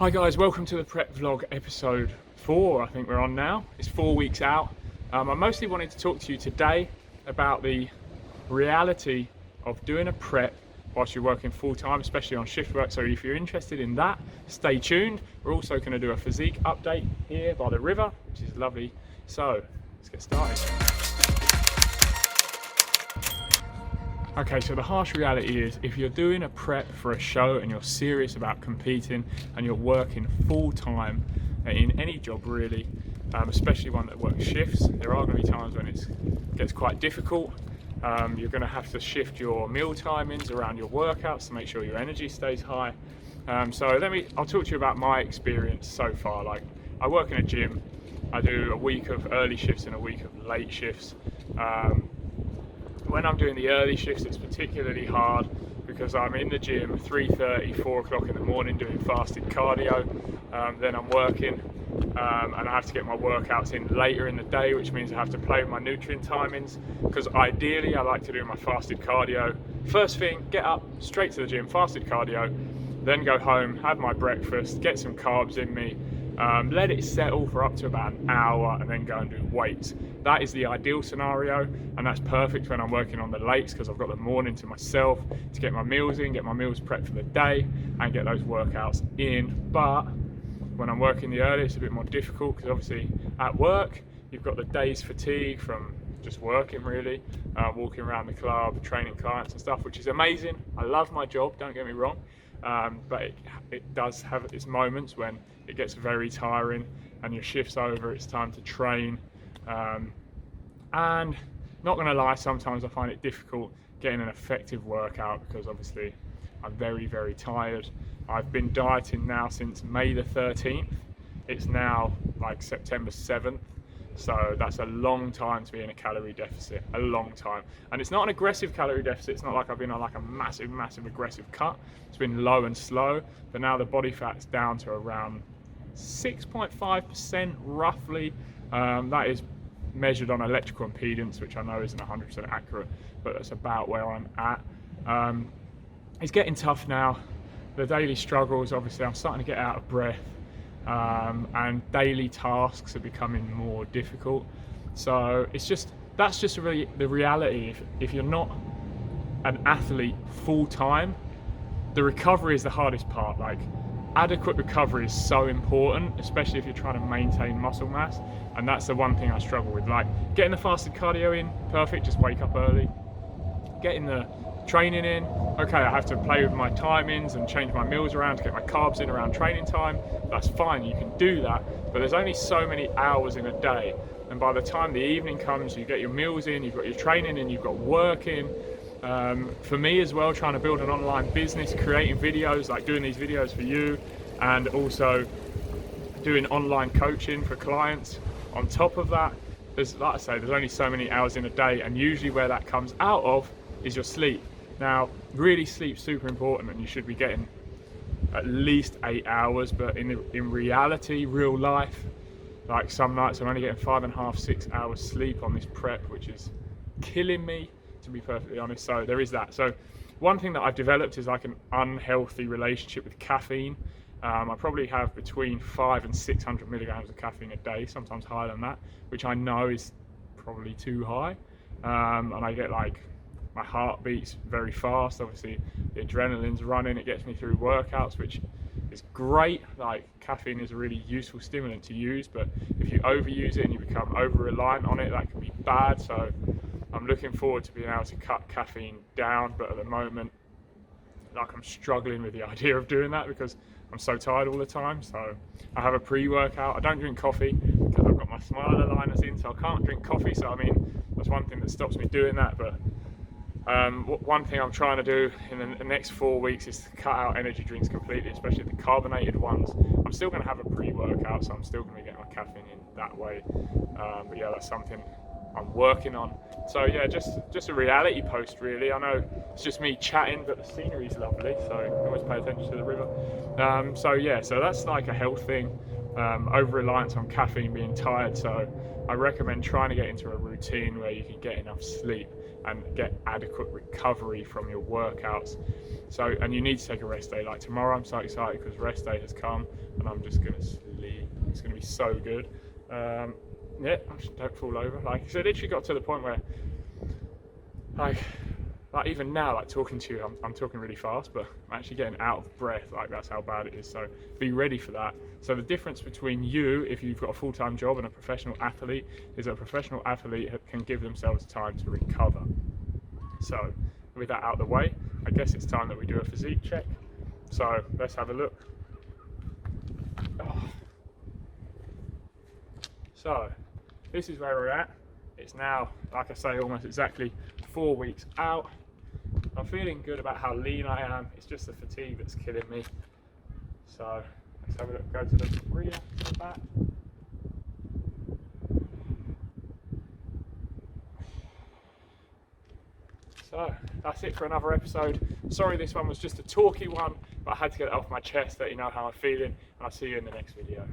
Hi guys, welcome to the prep vlog episode 4. I think we're on now. It's 4 weeks out. I mostly wanted to talk to you today about the reality of doing a prep whilst you're working full-time, especially on shift work. So if you're interested in that, stay tuned. We're also going to do a physique update here by the river, which is lovely. So let's get started. Okay, so the harsh reality is if you're doing a prep for a show and you're serious about competing and you're working full-time in any job really, especially one that works shifts, there are going to be times when it gets quite difficult. You're going to have to shift your meal timings around your workouts to make sure your energy stays high. So I'll talk to you about my experience so far. Like, I work in a gym. I do a week of early shifts and a week of late shifts. When I'm doing the early shifts, it's particularly hard because I'm in the gym 3:30, 4 o'clock in the morning doing fasted cardio. Then I'm working and I have to get my workouts in later in the day, which means I have to play with my nutrient timings, because ideally I like to do my fasted cardio first thing, get up, straight to the gym, fasted cardio, then go home, have my breakfast, get some carbs in me, let it settle for up to about an hour, and then go and do weights. That is the ideal scenario, and that's perfect when I'm working on the lates, because I've got the morning to myself to get my meals in, get my meals prepped for the day, and get those workouts in. But when I'm working the early, it's a bit more difficult, because obviously at work you've got the day's fatigue from just working really, walking around the club, training clients and stuff, which is amazing. I love my job, don't get me wrong, but it does have its moments when it gets very tiring and your shift's over, it's time to train. And not gonna lie, sometimes I find it difficult getting an effective workout because obviously I'm very, very tired. I've been dieting now since May the 13th. It's now like September 7th. So that's a long time to be in a calorie deficit, a long time. And it's not an aggressive calorie deficit. It's not like I've been on like a massive, massive aggressive cut. It's been low and slow, but now the body fat's down to around 6.5% roughly. That is measured on electrical impedance, which I know isn't 100% accurate, but that's about where I'm at. It's getting tough now. The daily struggles, obviously I'm starting to get out of breath, and daily tasks are becoming more difficult. So that's just really the reality. If you're not an athlete full time, the recovery is the hardest part. Like, adequate recovery is so important, especially if you're trying to maintain muscle mass, and that's the one thing I struggle with. Like, getting the fasted cardio in, perfect, just wake up early. Getting the training in, okay, I have to play with my timings and change my meals around to get my carbs in around training time. That's fine, you can do that, but there's only so many hours in a day, and by the time the evening comes, you get your meals in, you've got your training in, you've got work in. For me as well, trying to build an online business, creating videos, like doing these videos for you, and also doing online coaching for clients. On top of that, there's, like I say, there's only so many hours in a day, and usually where that comes out of is your sleep. Now, really, sleep's super important, and you should be getting at least 8 hours, but in reality, real life, like some nights I'm only getting 5.5, 6 hours sleep on this prep, which is killing me, to be perfectly honest. So there is that. So one thing that I've developed is like an unhealthy relationship with caffeine. I probably have between 500 and 600 milligrams of caffeine a day, sometimes higher than that, which I know is probably too high. And I get like, my heart beats very fast. Obviously the adrenaline's running, it gets me through workouts, which is great. Like, caffeine is a really useful stimulant to use, but if you overuse it and you become over reliant on it, that can be bad. So I'm looking forward to being able to cut caffeine down, but at the moment, like, I'm struggling with the idea of doing that because I'm so tired all the time. So I have a pre-workout. I don't drink coffee because I've got my smile aligners in, so I can't drink coffee. So I mean, that's one thing that stops me doing that. But one thing I'm trying to do in the next 4 weeks is to cut out energy drinks completely, especially the carbonated ones. I'm still going to have a pre-workout, so I'm still going to get my caffeine in that way. But yeah, that's something I'm working on. So yeah, just a reality post really. I know it's just me chatting, but the scenery's lovely, so you can always pay attention to the river. So yeah, so that's like a health thing. Over-reliance on caffeine, being tired. So I recommend trying to get into a routine where you can get enough sleep. and get adequate recovery from your workouts. So, and you need to take a rest day. Like tomorrow, I'm so excited because rest day has come, and I'm just gonna sleep. It's gonna be so good. Yeah, I just don't fall over. Like, so it literally got to the point where, like even now, like talking to you, I'm talking really fast, but I'm actually getting out of breath. Like, that's how bad it is. So be ready for that. So the difference between you, if you've got a full-time job, and a professional athlete, is that a professional athlete can give themselves time to recover. So with that out of the way, I guess it's time that we do a physique check. So let's have a look. Oh. So this is where we're at. It's now, like I say, almost exactly 4 weeks out. I'm feeling good about how lean I am. It's just the fatigue that's killing me. So let's have a look. Go to the rear, to the back. So that's it for another episode. Sorry this one was just a talky one, but I had to get it off my chest, let you know how I'm feeling, and I'll see you in the next video.